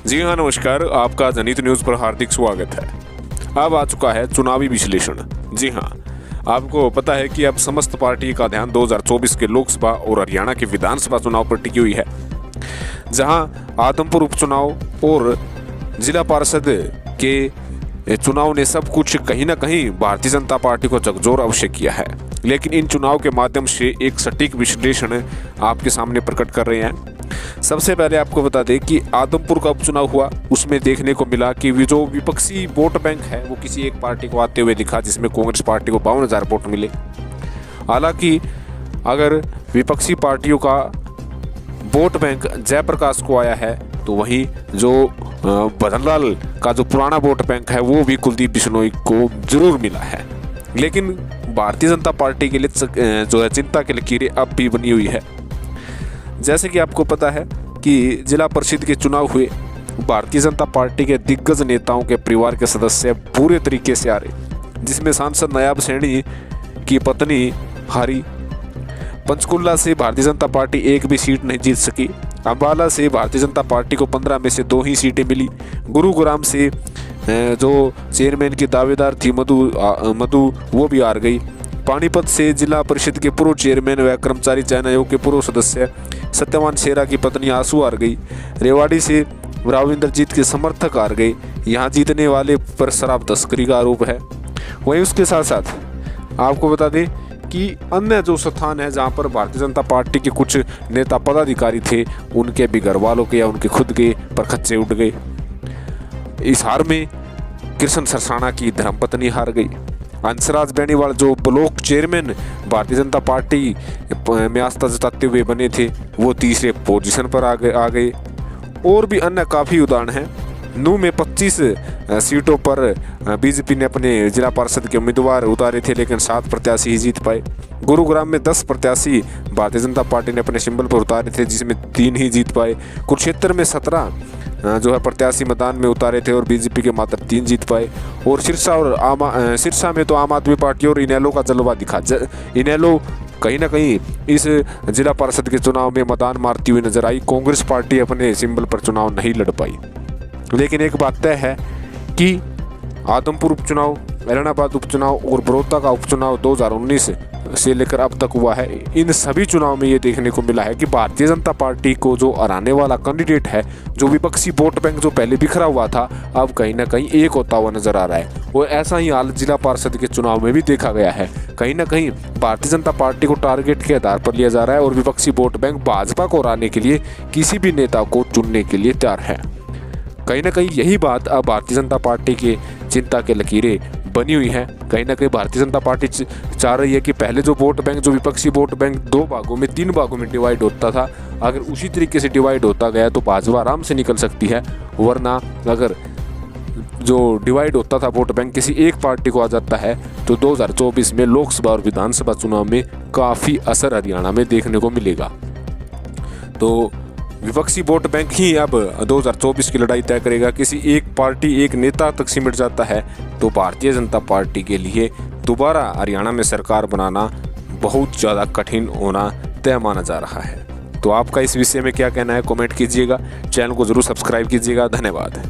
जी हाँ, नमस्कार। आपका जनहित न्यूज़ पर हार्दिक स्वागत है। अब आ चुका है चुनावी विश्लेषण। जी हाँ, आपको पता है कि अब समस्त पार्टी का ध्यान 2024 के लोकसभा और हरियाणा के विधानसभा चुनाव पर टिकी हुई है, जहां आदमपुर उपचुनाव और जिला पार्षद के चुनाव ने सब कुछ कहीं ना कहीं भारतीय जनता पार्टी को झकझोर अवश्य किया है। लेकिन इन चुनाव के माध्यम से एक सटीक विश्लेषण आपके सामने प्रकट कर रहे हैं। सबसे पहले आपको बता दें कि आदमपुर का उपचुनाव हुआ, उसमें देखने को मिला कि जो विपक्षी वोट बैंक है वो किसी एक पार्टी को आते हुए दिखा, जिसमें कांग्रेस पार्टी को 52,000 वोट मिले। हालांकि अगर विपक्षी पार्टियों का वोट बैंक जयप्रकाश को आया है, तो वहीं जो भजनलाल का जो पुराना वोट बैंक है वो भी कुलदीप बिश्नोई को जरूर मिला है। लेकिन भारतीय जनता पार्टी के लिए जो है चिंता की लकीरें अब भी बनी हुई है। जैसे कि आपको पता है कि जिला परिषद के चुनाव हुए, भारतीय जनता पार्टी के दिग्गज नेताओं के परिवार के सदस्य पूरे तरीके से आ रहे, जिसमें सांसद नायाब सैनी की पत्नी हारी। पंचकुला से भारतीय जनता पार्टी एक भी सीट नहीं जीत सकी। अम्बाला से भारतीय जनता पार्टी को 15 में से 2 ही सीटें मिली। गुरुग्राम से जो चेयरमैन की दावेदार थी मधु वो भी हार गई। पानीपत से जिला परिषद के पूर्व चेयरमैन व कर्मचारी चयन आयोग के पूर्व सदस्य सत्यवान शेरा की पत्नी आंसू हार गई। रेवाड़ी से राविंद्रजीत के समर्थक हार गए। यहाँ जीतने वाले पर शराब तस्करी का आरोप है। वहीं उसके साथ साथ आपको बता दें कि अन्य जो स्थान है जहाँ पर भारतीय जनता पार्टी के कुछ नेता पदाधिकारी थे, उनके भी घर वालों के या उनके खुद के पर खच्चे उठ गए। इस हार में कृष्ण सरसाणा की धर्मपत्नी हार गई। हंसराज बेनीवाल जो block chairman Bharatiya Janata party में आस्था जताते हुए बने थे, वो तीसरे पोजीशन पर आ गए। और भी अन्य काफ़ी उदाहरण हैं। नूह में 25 सीटों पर बीजेपी ने अपने जिला पार्षद के उम्मीदवार उतारे थे, लेकिन 7 प्रत्याशी ही जीत पाए। गुरुग्राम में 10 प्रत्याशी भारतीय जनता पार्टी ने अपने सिंबल पर उतारे थे, जिसमें 3 ही जीत पाए। कुरुक्षेत्र में 17 जो है प्रत्याशी मैदान में उतारे थे और बीजेपी के मात्र 3 जीत पाए। और सिरसा में तो आम आदमी पार्टी और इनेलो का जलवा दिखा। इनेलो कहीं ना कहीं इस जिला पार्षद के चुनाव में मैदान मारती हुई नजर आई। कांग्रेस पार्टी अपने सिंबल पर चुनाव नहीं लड़ पाई। लेकिन एक बात तय है कि आदमपुर उपचुनाव, एलनाबाद उपचुनाव और बड़ौदा का उपचुनाव 2019 से लेकर अब तक हुआ है। इन सभी चुनाव में ये देखने को मिला है कि भारतीय जनता पार्टी को जो हराने वाला कैंडिडेट है, जो विपक्षी वोट बैंक जो पहले बिखरा हुआ था, अब कहीं ना कहीं एक होता हुआ नजर आ रहा है। और ऐसा ही हाल जिला पार्षद के चुनाव में भी देखा गया है। कहीं ना कहीं भारतीय जनता पार्टी को टारगेट के आधार पर लिया जा रहा है और विपक्षी वोट बैंक भाजपा को हराने के लिए किसी भी नेता को चुनने के लिए तैयार है। कहीं ना कहीं यही बात अब भारतीय जनता पार्टी के चिंता के लकीरें बनी हुई है। कहीं ना कहीं भारतीय जनता पार्टी चाह रही है कि पहले जो वोट बैंक, जो विपक्षी वोट बैंक 2 भागों में 3 भागों में डिवाइड होता था, अगर उसी तरीके से डिवाइड होता गया तो भाजपा आराम से निकल सकती है। वरना अगर जो डिवाइड होता था वोट बैंक किसी एक पार्टी को आ जाता है, तो 2024 में लोकसभा और विधानसभा चुनाव में काफ़ी असर हरियाणा में देखने को मिलेगा। तो विपक्षी वोट बैंक ही अब 2024 की लड़ाई तय करेगा। किसी एक पार्टी, एक नेता तक सिमट जाता है तो भारतीय जनता पार्टी के लिए दोबारा हरियाणा में सरकार बनाना बहुत ज़्यादा कठिन होना तय माना जा रहा है। तो आपका इस विषय में क्या कहना है, कमेंट कीजिएगा। चैनल को ज़रूर सब्सक्राइब कीजिएगा। धन्यवाद।